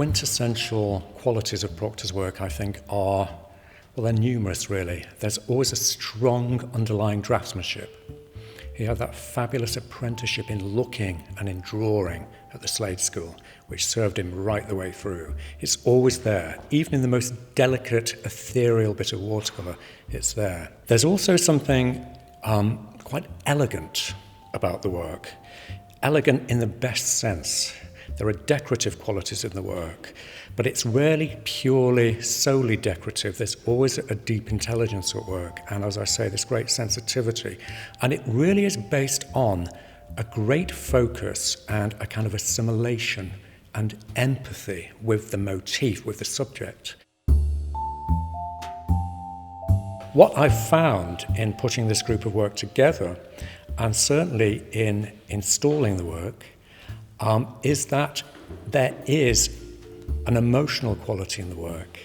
quintessential qualities of Procktor's work, I think, are, well, they're numerous, really. There's always a strong underlying draftsmanship. He had that fabulous apprenticeship in looking and in drawing at the Slade School, which served him right the way through. It's always there. Even in the most delicate, ethereal bit of watercolour, it's there. There's also something quite elegant about the work. Elegant in the best sense. There are decorative qualities in the work, but it's rarely purely, solely decorative. There's always a deep intelligence at work, and as I say, this great sensitivity. And it really is based on a great focus and a kind of assimilation and empathy with the motif, with the subject. What I found in putting this group of work together, and certainly in installing the work, is that there is an emotional quality in the work,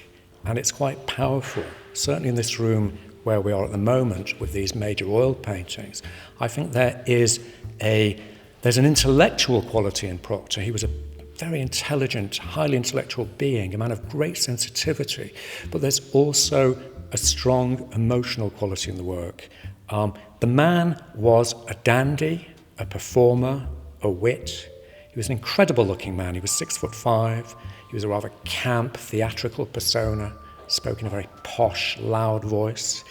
and it's quite powerful. Certainly in this room where we are at the moment with these major oil paintings, I think there's an intellectual quality in Procktor. He was a very intelligent, highly intellectual being, a man of great sensitivity, but there's also a strong emotional quality in the work. The man was a dandy, a performer, a wit. He was an incredible looking man. He was 6'5". He was a rather camp, theatrical persona, spoke in a very posh, loud voice.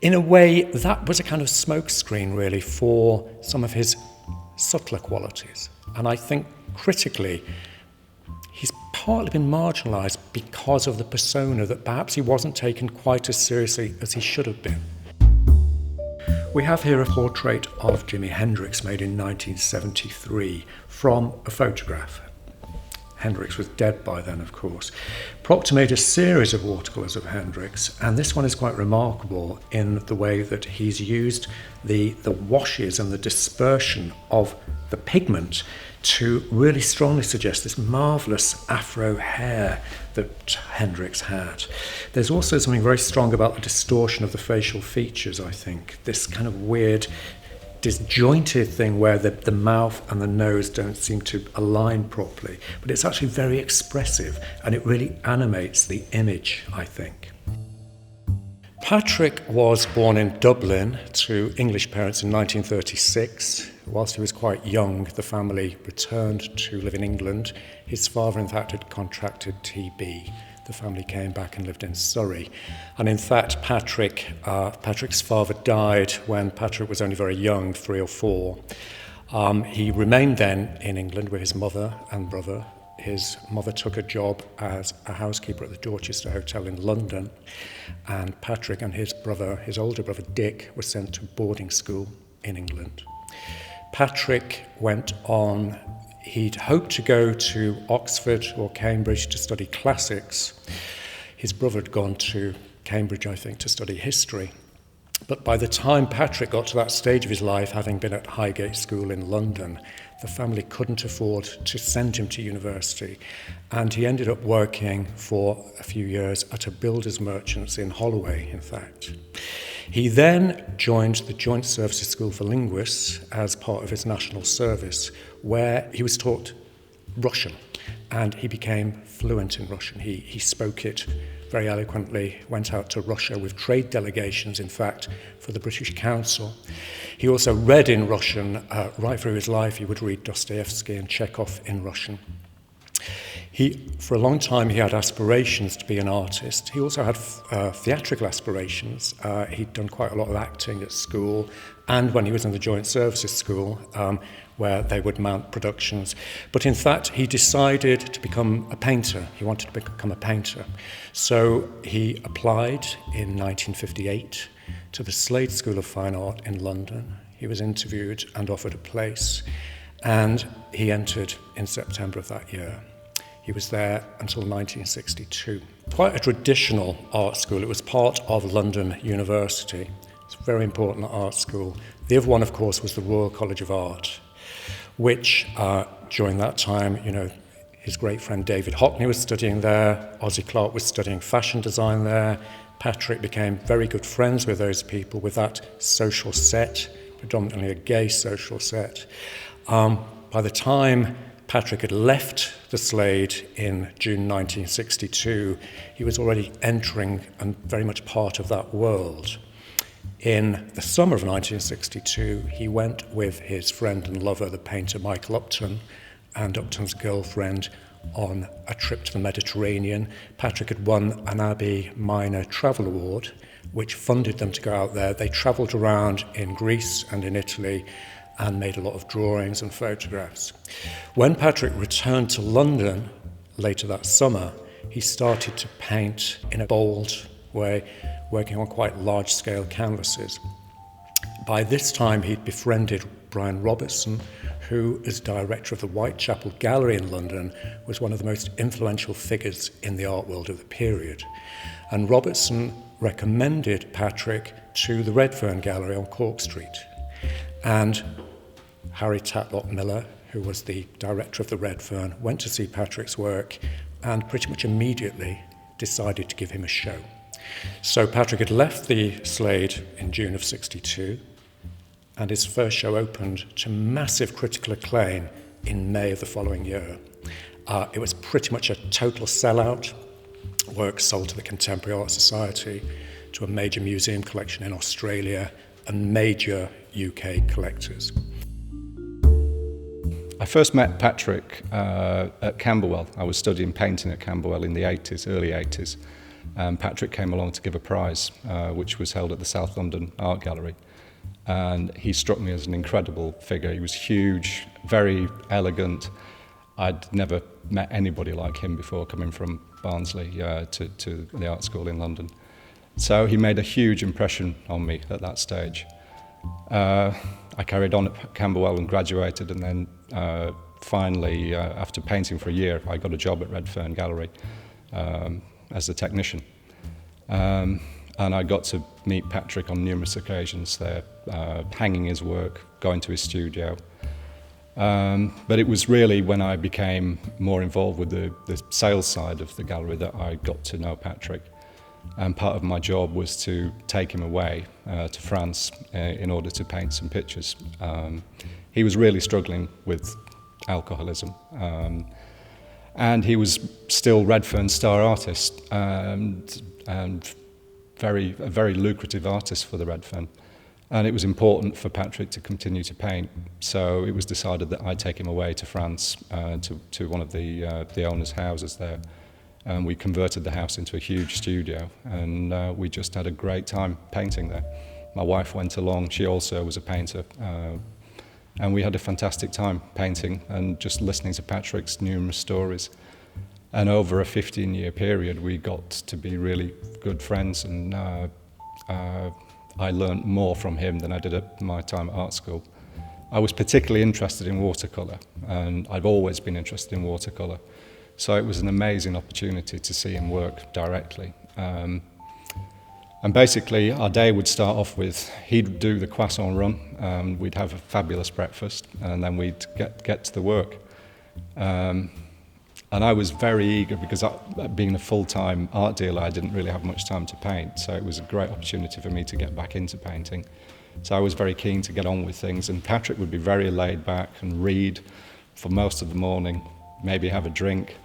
In a way, that was a kind of smokescreen, really, for some of his subtler qualities. And I think, critically, he's partly been marginalised because of the persona that perhaps he wasn't taken quite as seriously as he should have been. We have here a portrait of Jimi Hendrix made in 1973 from a photograph. Hendrix was dead by then, of course. Procktor made a series of watercolours of Hendrix, and this one is quite remarkable in the way that he's used the washes and the dispersion of the pigment to really strongly suggest this marvellous afro hair that Hendrix had. There's also something very strong about the distortion of the facial features, I think. This kind of weird, disjointed thing where the mouth and the nose don't seem to align properly. But it's actually very expressive, and it really animates the image, I think. Patrick was born in Dublin to English parents in 1936. Whilst he was quite young, the family returned to live in England. His father, in fact, had contracted TB. The family came back and lived in Surrey. And in fact, Patrick's father died when Patrick was only very young, 3 or 4. He remained then in England with his mother and brother. His mother took a job as a housekeeper at the Dorchester Hotel in London, and Patrick and his older brother Dick, were sent to boarding school in England. Patrick went on, he'd hoped to go to Oxford or Cambridge to study classics. His brother had gone to Cambridge, I think, to study history. But by the time Patrick got to that stage of his life, having been at Highgate School in London, the family couldn't afford to send him to university, and he ended up working for a few years at a builder's merchant's in Holloway, in fact. He then joined the Joint Services School for Linguists as part of his national service, where he was taught Russian, and he became fluent in Russian. He spoke it very eloquently, went out to Russia with trade delegations, in fact, for the British Council. He also read in Russian right through his life. He would read Dostoevsky and Chekhov in Russian. For a long time, he had aspirations to be an artist. He also had theatrical aspirations. He'd done quite a lot of acting at school, and when he was in the Joint Services School, where they would mount productions. But in fact, he decided to become a painter. He wanted to become a painter. So he applied in 1958 to the Slade School of Fine Art in London. He was interviewed and offered a place, and he entered in September of that year. He was there until 1962. Quite a traditional art school. It was part of London University. It's a very important art school. The other one, of course, was the Royal College of Art, which during that time, his great friend David Hockney was studying there. Ossie Clarke was studying fashion design there. Patrick became very good friends with those people, with that social set, predominantly a gay social set. By the time Patrick had left the Slade in June 1962, he was already entering and very much part of that world. In the summer of 1962, he went with his friend and lover, the painter Michael Upton, and Upton's girlfriend on a trip to the Mediterranean. Patrick had won an Abbey Minor Travel Award, which funded them to go out there. They travelled around in Greece and in Italy and made a lot of drawings and photographs. When Patrick returned to London later that summer, he started to paint in a bold way, working on quite large-scale canvases. By this time, he'd befriended Brian Robertson, who, as director of the Whitechapel Gallery in London, was one of the most influential figures in the art world of the period. And Robertson recommended Patrick to the Redfern Gallery on Cork Street. And Harry Tatlock Miller, who was the director of the Redfern, went to see Patrick's work and pretty much immediately decided to give him a show. So Patrick had left the Slade in June of '62, and his first show opened to massive critical acclaim in May of the following year. It was pretty much a total sellout. Works sold to the Contemporary Art Society, to a major museum collection in Australia, and major UK collectors. I first met Patrick at Camberwell. I was studying painting at Camberwell in the 80s, early 80s. Patrick came along to give a prize, which was held at the South London Art Gallery. And he struck me as an incredible figure. He was huge, very elegant. I'd never met anybody like him before, coming from Barnsley to the art school in London. So he made a huge impression on me at that stage. I carried on at Camberwell and graduated, and then finally, after painting for a year, I got a job at Redfern Gallery as a technician. And I got to meet Patrick on numerous occasions there, hanging his work, going to his studio. But it was really when I became more involved with the sales side of the gallery that I got to know Patrick. And part of my job was to take him away to France in order to paint some pictures. He was really struggling with alcoholism. And he was still Redfern's star artist and a very lucrative artist for the Redfern. And it was important for Patrick to continue to paint. So it was decided that I'd take him away to France to one of the owner's houses there. And we converted the house into a huge studio, and we just had a great time painting there. My wife went along, she also was a painter, and we had a fantastic time painting and just listening to Patrick's numerous stories. And over a 15-year period, we got to be really good friends, and I learned more from him than I did at my time at art school. I was particularly interested in watercolour, and I've always been interested in watercolour. So it was an amazing opportunity to see him work directly. And basically, our day would start off with, he'd do the croissant run, we'd have a fabulous breakfast, and then we'd get to the work. And I was very eager because being a full-time art dealer, I didn't really have much time to paint, so it was a great opportunity for me to get back into painting. So I was very keen to get on with things, and Patrick would be very laid back and read for most of the morning, maybe have a drink,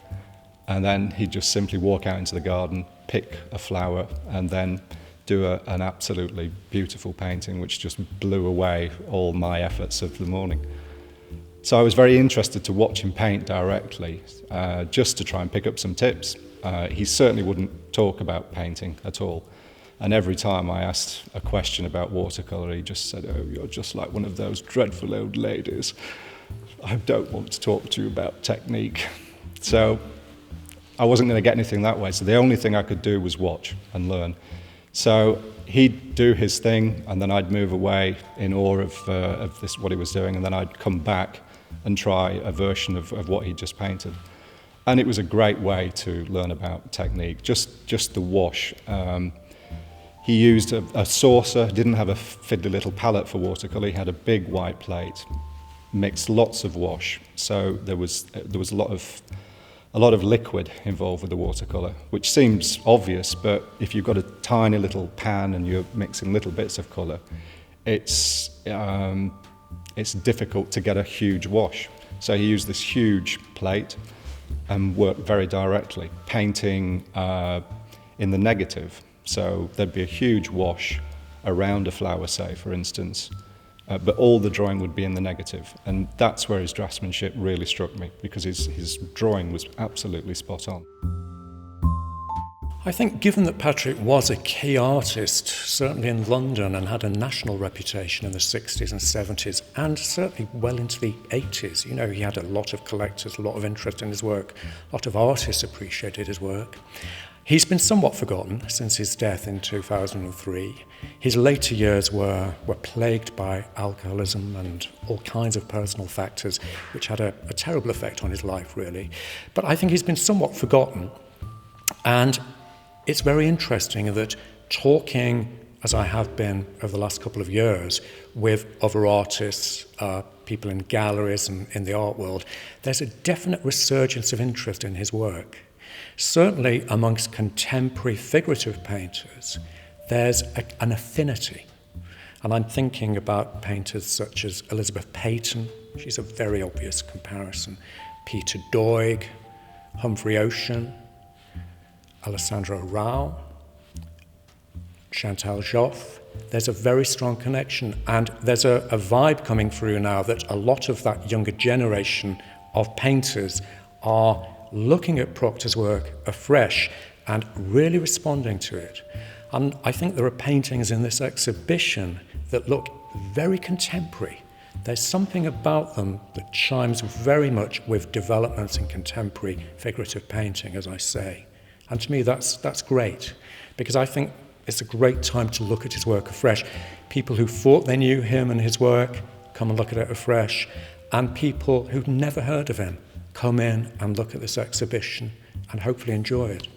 and then he'd just simply walk out into the garden, pick a flower, and then do an absolutely beautiful painting which just blew away all my efforts of the morning. So I was very interested to watch him paint directly, just to try and pick up some tips. He certainly wouldn't talk about painting at all. And every time I asked a question about watercolour, he just said, "Oh, you're just like one of those dreadful old ladies. I don't want to talk to you about technique." So I wasn't going to get anything that way. So the only thing I could do was watch and learn. So he'd do his thing, and then I'd move away in awe of this, what he was doing, and then I'd come back and try a version of what he'd just painted. And it was a great way to learn about technique, just the wash. He used a saucer, didn't have a fiddly little palette for watercolour, he had a big white plate, mixed lots of wash. So there was a lot of liquid involved with the watercolour, which seems obvious, but if you've got a tiny little pan and you're mixing little bits of colour, it's difficult to get a huge wash. So he used this huge plate, and work very directly, painting in the negative. So there'd be a huge wash around a flower, say, for instance, but all the drawing would be in the negative. And that's where his draftsmanship really struck me, because his drawing was absolutely spot on. I think given that Patrick was a key artist, certainly in London, and had a national reputation in the 60s and 70s, and certainly well into the 80s, you know, he had a lot of collectors, a lot of interest in his work, a lot of artists appreciated his work. He's been somewhat forgotten since his death in 2003. His later years were plagued by alcoholism and all kinds of personal factors, which had a terrible effect on his life, really. But I think he's been somewhat forgotten, and it's very interesting that talking, as I have been over the last couple of years, with other artists, people in galleries and in the art world, there's a definite resurgence of interest in his work. Certainly amongst contemporary figurative painters, there's an affinity. And I'm thinking about painters such as Elizabeth Peyton, she's a very obvious comparison, Peter Doig, Humphrey Ocean, Alessandro Rao, Chantal Joffre. There's a very strong connection, and there's a vibe coming through now that a lot of that younger generation of painters are looking at Procktor's work afresh and really responding to it. And I think there are paintings in this exhibition that look very contemporary. There's something about them that chimes very much with developments in contemporary figurative painting, as I say. And to me, that's great, because I think it's a great time to look at his work afresh. People who thought they knew him and his work come and look at it afresh, and people who've never heard of him come in and look at this exhibition and hopefully enjoy it.